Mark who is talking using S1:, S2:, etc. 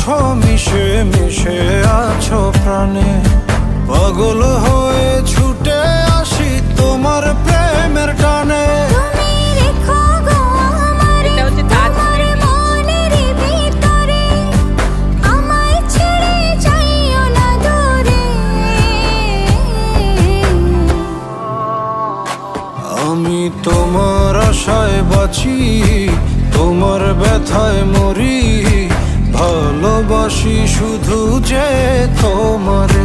S1: আছো মিশে মিশে আছো প্রাণে, পাগল হয়ে ছুটে আসি তোমার প্রেমের টানে। আমি তোমার আশায় বাঁচি, তোমার ব্যথায় মরি, ভালোবাসি শুধু যে তোমার।